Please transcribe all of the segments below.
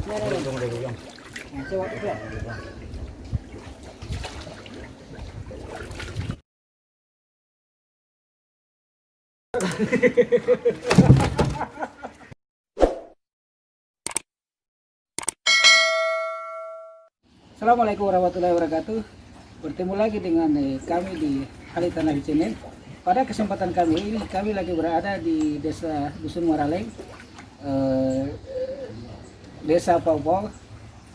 Assalamualaikum warahmatullahi wabarakatuh. Bertemu lagi dengan kami di Ahli Tanah Channel. Pada kesempatan kami ini kami lagi berada di Desa Dusun Maraleng, Desa Paupau,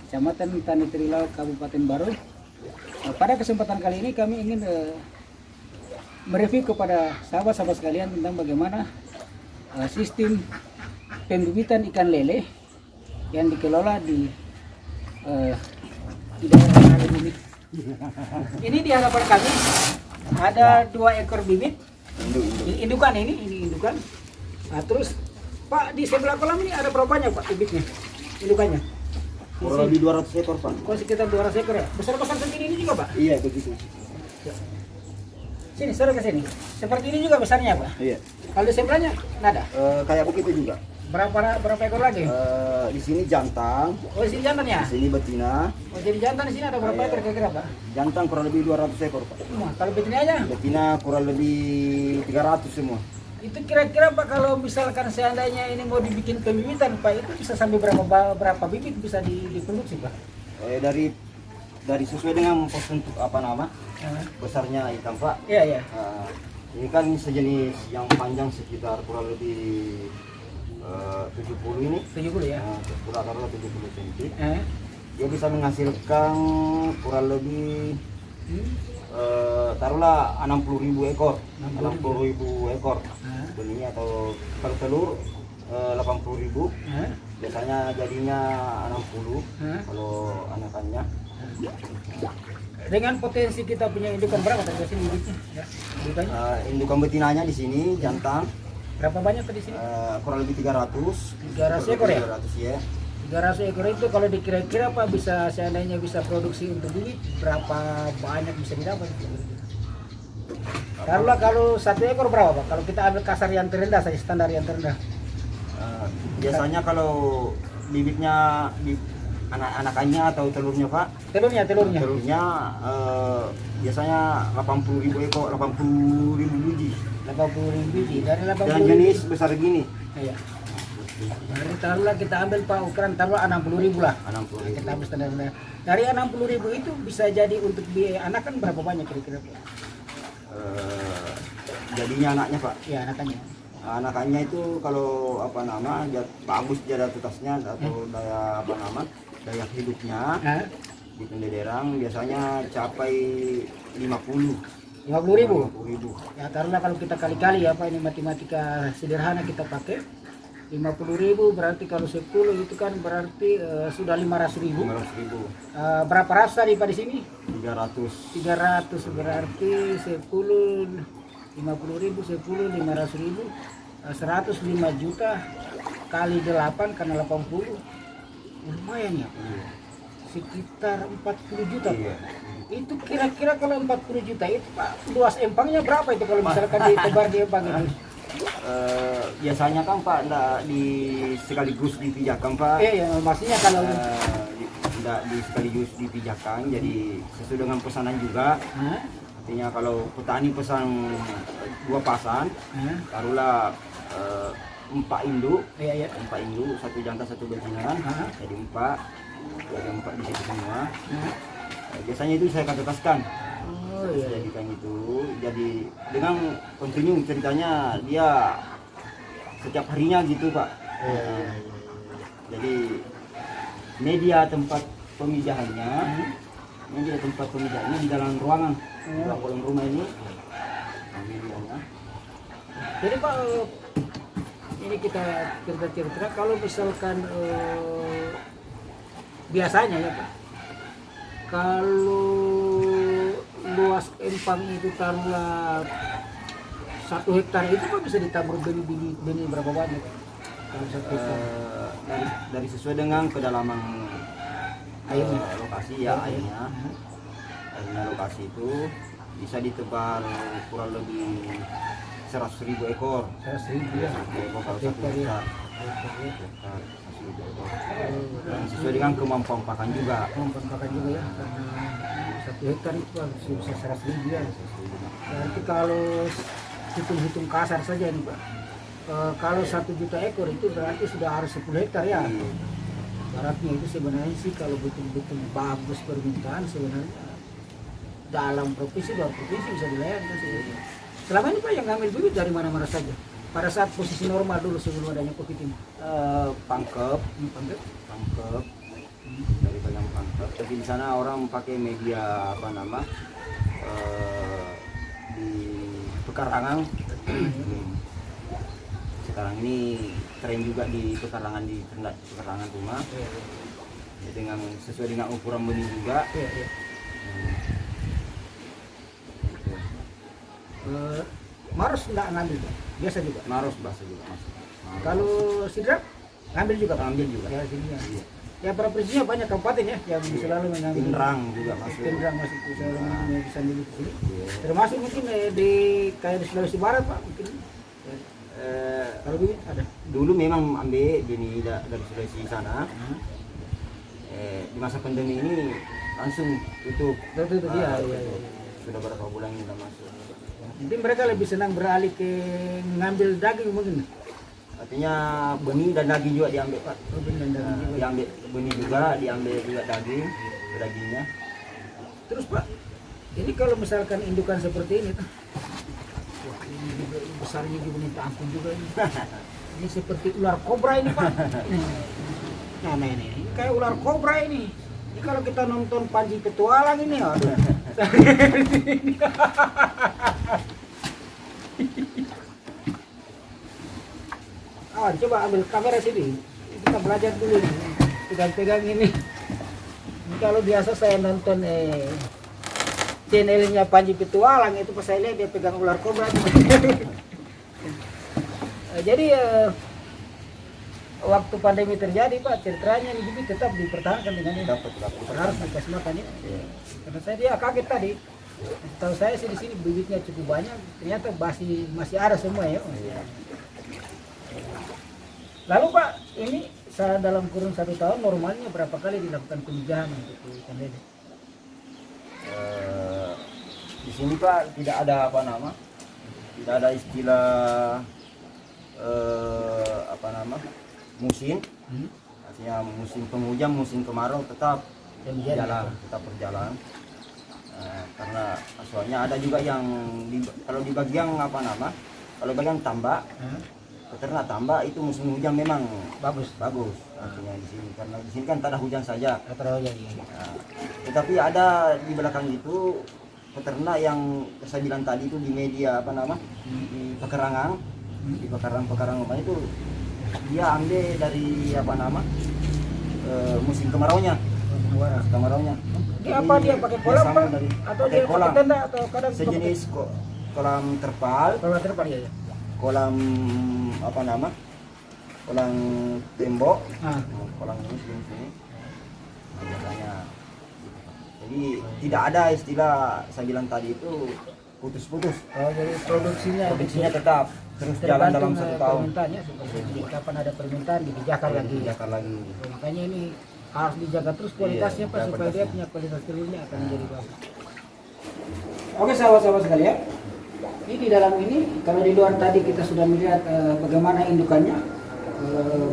Kecamatan Tani Trilau, Kabupaten Baru. Pada kesempatan kali ini kami ingin mereview kepada sahabat-sahabat sekalian tentang bagaimana sistem pembibitan ikan lele yang dikelola di daerah Maraleng ini. Ini di hadapan kami ada 2 ekor bibit indukan, ini indukan. Nah, terus Pak, di sebelah kolam ini ada berapa banyak Pak bibitnya, indukannya? Kurang lebih 200 ekor Pak. Oh, sekitar 200 ekor ya? Besar-besar segini ini juga Pak? Iya begitu. Sini, suruh ke sini. Seperti ini juga besarnya Pak? Iya. Kalau di sebelahnya nada? Kayak begitu juga. Berapa ekor lagi? Di sini jantan, Oh, di sini jantan ya? di sini betina. Oh, jadi jantan di sini ada berapa ekor kira-kira Pak? Jantan kurang lebih 200 ekor Pak. Kalau betina aja? Betina kurang lebih 300 semua. Itu kira-kira Pak, kalau misalkan seandainya ini mau dibikin pembibitan Pak, itu bisa sampai berapa bibit bisa diproduksi Pak? Dari sesuai dengan pos untuk besarnya ikan Pak. Iya, iya. Ini kan sejenis yang panjang sekitar kurang lebih 70 ini. 70 ya? Kurang lebih 70 cm. Dia bisa menghasilkan kurang lebih taruhlah 60.000 ekor. 60.000 ekor benih, atau per telur 80.000. Biasanya jadinya 60 kalau anakannya. Dengan potensi kita punya indukan berapa tadi sini bibitnya? Ya, indukannya? Indukan betinanya di sini jantan Berapa banyak tadi sini? kurang lebih 300. 300 ekor ya? 300 ya. 300 ekor itu kalau dikira-kira Pak, bisa seandainya bisa produksi untuk bibit berapa banyak bisa didapat? Kalau 1 ekor berapa Pak? Kalau kita ambil kasar yang terendah saja, standar yang terendah. Biasanya kalau bibitnya anakannya atau telurnya Pak? Telurnya. Telurnya biasanya 80.000 ekor, 80.000 biji. 80.000 biji. Dari 80.000 Dan jenis besar gini. Iya. Dari taruhlah kita ambil Pak ukuran taruhlah 60.000 lah. 60.000. Kita ambil standar. Dari 60.000 itu bisa jadi untuk biaya anak kan berapa banyak kira-kira Pak? Jadinya anaknya Pak. Iya, anakannya. Anakannya itu kalau bagus dia tutasnya atau daya hidupnya di Pendederang biasanya capai 50.000. 50.000. Ya taruhlah kalau kita kali-kali ya Pak, ini matematika sederhana kita pakai. 50.000 berarti kalau 10 itu kan berarti sudah 500.000. 500.000. Berapa rasa di Pak di sini? 300. 300 berarti 10 50.000, 10 500.000, 105 juta kali 8 karena 80. Lumayan ya. Sekitar 40 juta Pak. Iya. Itu kira-kira kalau 40 juta itu Pak, luas empangnya berapa itu kalau misalkan ditebar di empang ini? Biasanya kan Pak sekaligus dipijakan Pak. Ya, maksudnya kalau Tidak sekaligus dipijakan, jadi sesuai dengan pesanan juga. Artinya kalau petani pesan 2 pasang, taruhlah 4 induk, 4 induk, 1 jantan 1 betina, jadi 4, ada 4 di situ semua. Biasanya itu saya tetaskan. Jadikan itu, jadi dengan kontinu ceritanya dia setiap harinya gitu Pak. Jadi media tempat pemijahannya, di dalam ruangan, dalam rumah ini. Jadi Pak, ini kita cerita-cerita kalau misalkan biasanya ya Pak, kalau luas empang itu taruhlah 1 hektar itu Pak bisa ditabur benih berapa banyak? Kalau 1 hektar? Dari sesuai dengan kedalaman airnya, lokasi ya, airnya lokasi itu bisa ditebar kurang lebih 100.000 ekor. 100.000 ya. 100.000 ekor kalau 1 hektar. Dan sesuai dengan kemampuan pakan juga. Kemampuan pakan juga ya, karena 1 hektar itu harus bisa 100.000 ya. Berarti kalau hitung-hitung kasar saja nih Pak, kalau 1 juta ekor itu berarti sudah harus 10 hektar ya. Baratnya itu sebenarnya sih kalau betul-betul bagus permintaan sebenarnya dalam provinsi, luar provinsi bisa dilayani sih. Selama ini Pak yang ngambil bibit dari mana-mana saja? Pada saat posisi normal dulu sebelum adanya COVID ini? Pangkep, Pangkep? Pangkep, dari Padang Pangkep. Tapi di sana orang pakai media apa nama di pekarangan. Sekarang ini tren juga di pekarangan, di ternak pekarangan rumah. Ya, dengan sesuai dengan ukuran benih juga. Maros enggak ngambil Pak? Biasa juga? Maros bahasa juga masuk. Kalau sidrap ngambil juga Pak? Ambil juga. Ya sini ya. Ya provinsinya banyak kabupaten ya yang selalu mengambil. Pinrang juga masuk. Pinrang masuk selalu bisa ambil di sini. Termasuk mungkin di kayak di Sulawesi Barat Pak mungkin. Kalau bibit ada. Dulu memang ambil benih dari Sulawesi sana. Di masa pandemi ini langsung tutup. Tutup ya. Sudah berapa bulan kita masuk. Mungkin mereka lebih senang beralih ke mengambil daging mungkin. Artinya benih dan daging juga diambil Pak. Oh, benih dan daging juga. Diambil benih juga, diambil juga dagingnya. Terus Pak, ini kalau misalkan indukan seperti ini, wah ini juga besarnya juga minta ampun juga ini. Ini seperti ular kobra ini Pak. Nah ini kayak ular kobra ini. Ini kalau kita nonton Panji Petualang ini, aduh. Coba ambil kamera sini. Kita belajar dulu nih. Pegang-pegang ini. Ini kalau biasa saya nonton channelnya Panji Petualang itu pas saya lihat dia pegang ular kobra. Jadi waktu pandemi terjadi Pak, ceritanya ini bibit tetap dipertahankan dengan ini. Dapat. Harus dikasih makan ya. Karena saya dia kaget tadi. Tahu saya sih di sini bibitnya cukup banyak, ternyata masih ada semua ya. Lalu Pak, ini dalam kurun 1 tahun normalnya berapa kali dilakukan pemijahan untuk ikan lele? Di sini Pak tidak ada tidak ada istilah musim. Artinya musim penghujan, musim kemarau tetap berjalan. Karena soalnya ada juga yang kalau di bagian kalau bagian tambak, peternak tambak itu musim hujan memang bagus artinya di sini, karena di sini kan tak ada hujan saja. Tetapi ada di belakang itu peternak yang saya bilang tadi itu di media di pekarangan, di pekarangan rumah itu dia ambil dari musim kemaraunya. Dia apa dia pakai kolam Pak? Atau dia pakai tenda atau kadang sejenis kolam terpal. Kolam terpal ya. Kolam kolam tembok. Kolam ini sini. Biasanya. Jadi tidak ada istilah saya bilang tadi itu putus-putus. Jadi produksinya tetap terus jalan dalam 1 tahun. Permintaannya seperti kapan ada permintaan dibijakan lagi. Makanya ini harus dijaga terus kualitasnya Pak, supaya dia punya kualitas telurnya akan menjadi bagus. Oke sahabat-sahabat sekalian, ini di dalam ini kalau di luar tadi kita sudah melihat bagaimana indukannya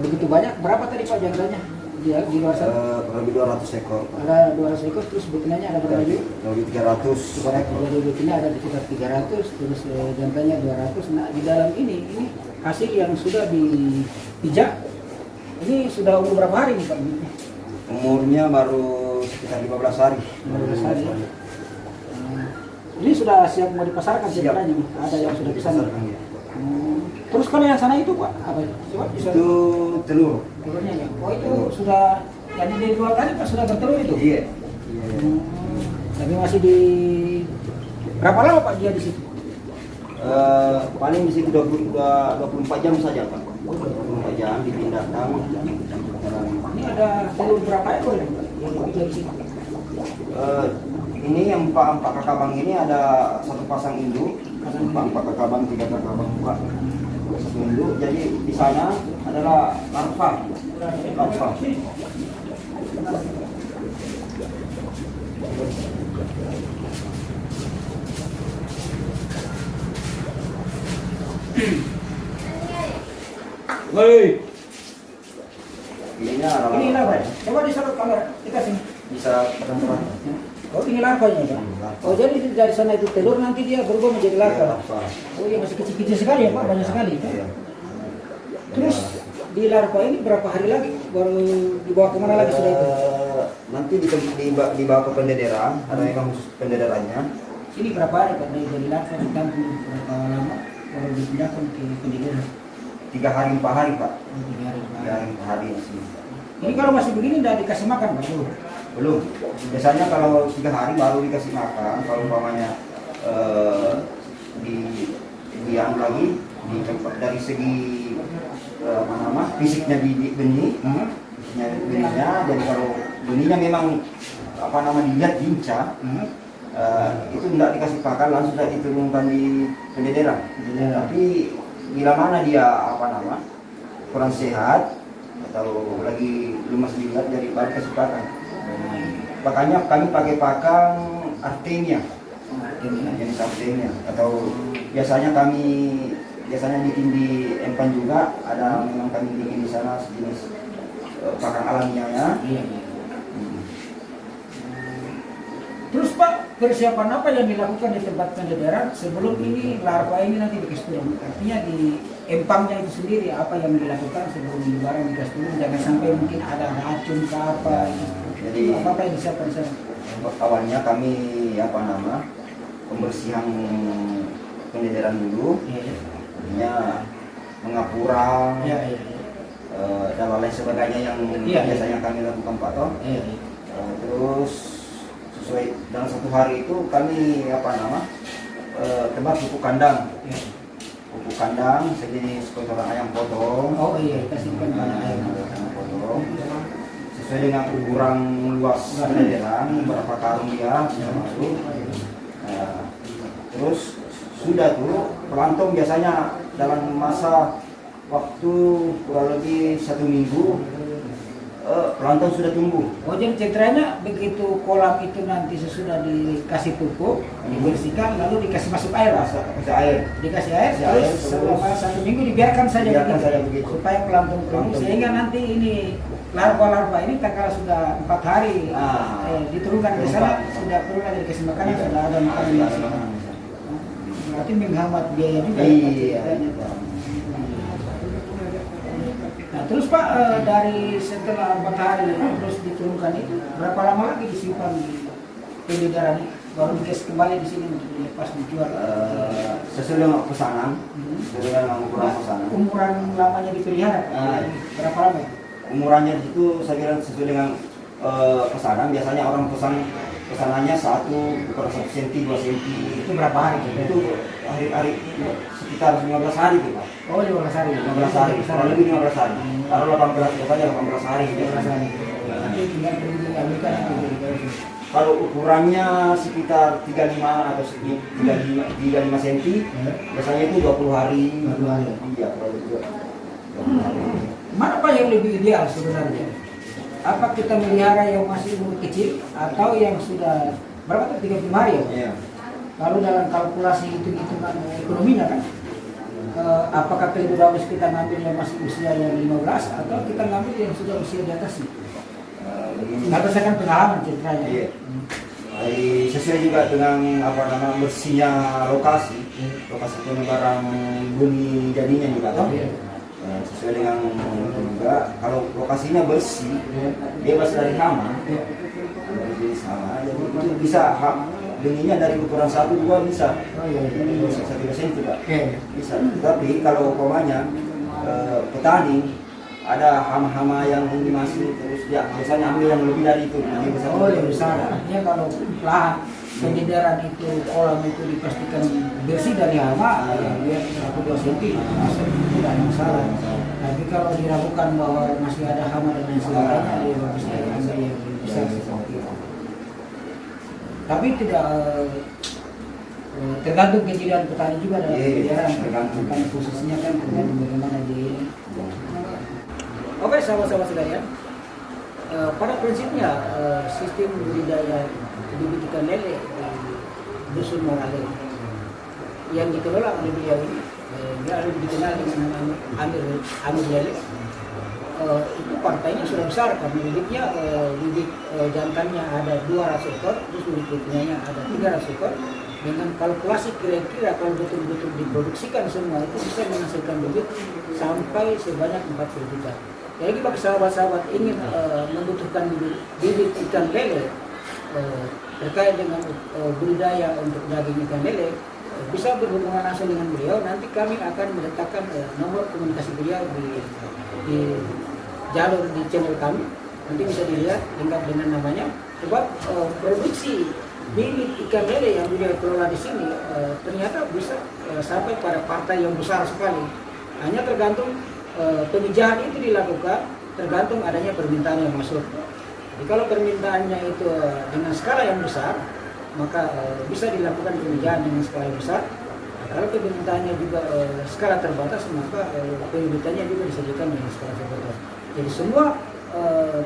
begitu banyak. Berapa tadi Pak jantannya di luar sana? Kurang lebih 200 ekor. Ada 200 ekor, terus betinanya ada berapa lagi? Lebih 300. Jadi betina ada sekitar 300, terus jantannya 200. Nah di dalam ini hasil yang sudah dipijak. Ini sudah umur berapa hari nih Pak? Umurnya baru sekitar 15 hari. 15 hari. Ini sudah siap mau dipasarkan sebenarnya. Ada yang sudah pesan. Terus kalau yang sana itu Pak, apa itu? Coba bisa. Itu telur. Telurnya ya. Oh itu sudah yang dijual tadi Pak, sudah bertelur itu? Iya. Tapi masih di berapa lama Pak dia di situ? Paling di situ 24 jam saja Pak. 24 jam dipindahkan. Ini ada telur berapa ekor ya Pak yang dipijak di sini? Ini yang empat kakabang ini ada 1 pasang induk, 4 kakabang, 3 kakabang buka, 1 induk. Jadi di sana adalah larva. Woi. Ininya Ini larva. larva. Coba disorot kamera. Kita sini. Bisa terang-terang. Oh ini larvanya Pak. Oh jadi dari sana itu telur nanti dia berubah menjadi larva. Oh iya masih kecil-kecil sekali ya Pak, banyak sekali. Iya. Terus di larva ini berapa hari lagi baru dibawa kemana lagi sudah itu? Nanti dibawa ke pendederan, ada memang khusus pendederannya. Ini berapa hari Pak dari larva ditampung berapa lama baru dipindahkan ke pendirian? 3 hari 4 hari Pak. 3 hari. 3 hari 4 hari sih. Ini kalau masih begini tidak dikasih makan Pak? Belum. Biasanya kalau 3 hari baru dikasih makan. Kalau umpamanya diam lagi di tempat dari segi fisiknya di benih, benihnya. Jadi kalau benihnya memang dilihat lincah, itu tidak dikasih pakan, langsung saja diturunkan di pendederan. Tapi bila mana dia kurang sehat atau lagi lemas dilihat, jadi baru kasih pakan. Makanya kami pakai pakan Artemia, jenis Artemia. Atau biasanya bikin di Empan juga ada, memang kami bikin di sana sejenis pakan alamiahnya. Terus Pak, persiapan apa yang dilakukan di tempat pendederan sebelum ini larva ini nanti dikasih turun? Artinya di empangnya itu sendiri apa yang dilakukan sebelum barang dikasih turun? Jangan sampai mungkin ada racun ke apa. Jadi apa yang disiapkan sana? Awalnya kami pembersihan pendederan dulu, mengapura dan lain sebagainya yang biasanya kami lakukan Pak Tom. Terus sesuai dalam 1 hari itu kami tebak pupuk kandang. Pupuk kandang sejenis kotoran ayam potong. Oh iya, kasihkan ayam potong. Sesuai dengan ukuran luas pendederan, berapa karung dia bisa masuk. Terus sudah tuh pelantong biasanya dalam masa waktu kurang lebih 1 minggu pelantong sudah tumbuh. Oh jadi ceritanya begitu kolam itu nanti sesudah dikasih pupuk, dibersihkan lalu dikasih masuk air Pak? Dikasih air, terus selama 1 minggu dibiarkan saja begitu supaya pelantong tumbuh sehingga nanti ini larva-larva ini kalau sudah 4 hari diturunkan ke sana sudah perlu lagi dikasih makanan, sudah ada makanan. Berarti menghemat biaya juga. Iya. Nah, terus Pak dari setelah 4 hari terus diturunkan itu berapa lama lagi disimpan di pendederan ini? Baru dikasih kembali di sini untuk dilepas dijual. Sesuai dengan pesanan, sesuai dengan ukuran pesanan. Umuran lamanya dipelihara berapa lama? Umurannya itu saya kira sesuai dengan pesanan. Biasanya orang pesanannya 1 cm, 2 cm. Itu berapa hari? Itu hari-hari sekitar 15 hari itu Pak. Oh 15 hari. 15 hari, kurang lebih 15 hari. Taruh 18, biasanya 18 hari. Nanti tinggal diambilkan itu. Kalau ukurannya sekitar 35 atau 35 cm, biasanya itu 20 hari. 20 hari. Iya, kalau itu 20 hari. Mana Pak yang lebih ideal sebenarnya? Apa kita melihara yang masih umur kecil atau yang sudah berapa tuh 35 hari ya? Iya. Lalu dalam kalkulasi hitung-hitungan ekonominya kan, apakah lebih bagus kita ngambil yang masih usia yang 15 atau kita ngambil yang sudah usia di atasnya? Berdasarkan pengalaman ceritanya. Iya. Sesuai juga dengan bersihnya lokasi penyebaran benih jadinya juga kan. Sesuai dengan juga kalau lokasinya bersih, bebas dari hama, jadi itu bisa benihnya dari ukuran 1-2 bisa. Bisa 1 cm Pak. Bisa. Tapi kalau umpamanya petani ada hama-hama yang ini masih terus dia biasanya ambil yang lebih dari itu. Lebih besar. Artinya kalau lahan pendederan itu kolam itu dipastikan bersih dari hama, biar 1-2 cm tidak ada masalah. Tapi kalau diragukan bahwa masih ada hama dan lain sebagainya, dia bisa ambil yang lebih besar seperti itu. Tapi tidak tergantung kejadian petani juga dalam pendederan. Kan posisinya kan tergantung bagaimana di. Oke, sahabat-sahabat sekalian. Pada prinsipnya sistem budidaya bibit ikan lele di Dusun Morale yang dikelola oleh beliau ini dia lebih dikenal dengan nama Amir Lele. Itu partainya sudah besar karena bibitnya bibit jantannya ada 200 ekor, terus bibit betinanya ada 300 ekor. Dengan kalkulasi kira-kira kalau betul-betul diproduksikan semua itu bisa menghasilkan bibit sampai sebanyak 40 juta. Jadi bagi sahabat-sahabat ingin membutuhkan bibit ikan lele terkait dengan budidaya untuk daging ikan lele, bisa berhubungan langsung dengan beliau. Nanti kami akan meletakkan nomor komunikasi beliau di jalur di channel kami. Nanti bisa dilihat lengkap dengan namanya. Sebab produksi bibit ikan lele yang beliau kelola di sini ternyata bisa sampai pada partai yang besar sekali. Hanya tergantung pemijahan itu dilakukan, tergantung adanya permintaan yang masuk. Jadi kalau permintaannya itu dengan skala yang besar, maka bisa dilakukan pemijahan dengan skala yang besar. Kalau permintaannya juga skala terbatas, maka pembibitannya juga disajikan dengan skala terbatas. Jadi semua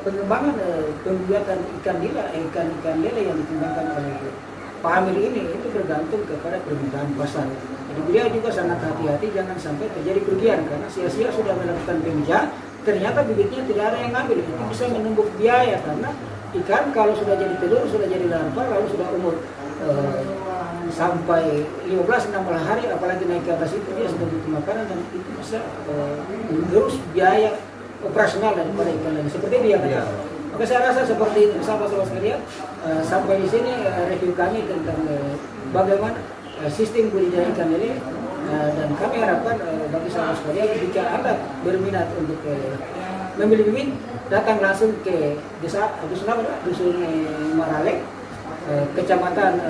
pengembangan pembuatan ikan lele yang dikembangkan oleh Pak Amir ini itu bergantung kepada permintaan pasar. Jadi beliau juga sangat hati-hati jangan sampai terjadi kerugian karena sia-sia sudah melakukan pemijahan, ternyata bibitnya tidak ada yang ngambil. Itu bisa menumbuk biaya karena ikan kalau sudah jadi telur, sudah jadi larva, lalu sudah umur sampai 15-16 hari, apalagi naik ke atas itu dia sudah butuh makanan dan itu bisa menggerus biaya operasional daripada ikan lele. Seperti dia kata. Maka saya rasa seperti itu sahabat-sahabat sekalian. Sampai di sini review kami tentang bagaimana sistem budidaya ikan lele, dan kami harapkan bagi sahabat sekalian jika Anda berminat untuk membeli bibit, datang langsung ke dusun Maralek, kecamatan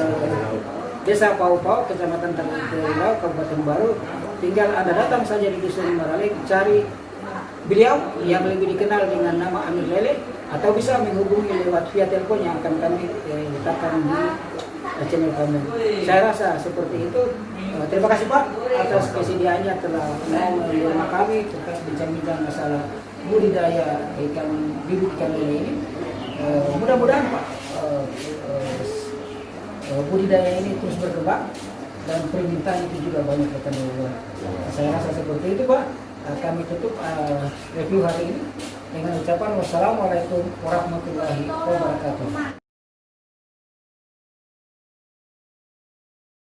Desa Pau-Pau, kecamatan Tarilau, Kabupaten Baru. Tinggal Anda datang saja di dusun Maralek, cari beliau yang lebih dikenal dengan nama Amir Lele, atau bisa menghubungi lewat via telepon yang akan kami letakkan di channel kami. Saya rasa seperti itu. Terima kasih Pak atas kesediaannya telah mau menerima kami terkait bincang-bincang masalah budidaya bibit ikan lele ini. Mudah-mudahan Pak budidaya ini terus berkembang dan permintaan itu juga banyak akan dibuat. Saya rasa seperti itu Pak. Kami tutup review hari ini dengan ucapan wassalamualaikum warahmatullahi wabarakatuh.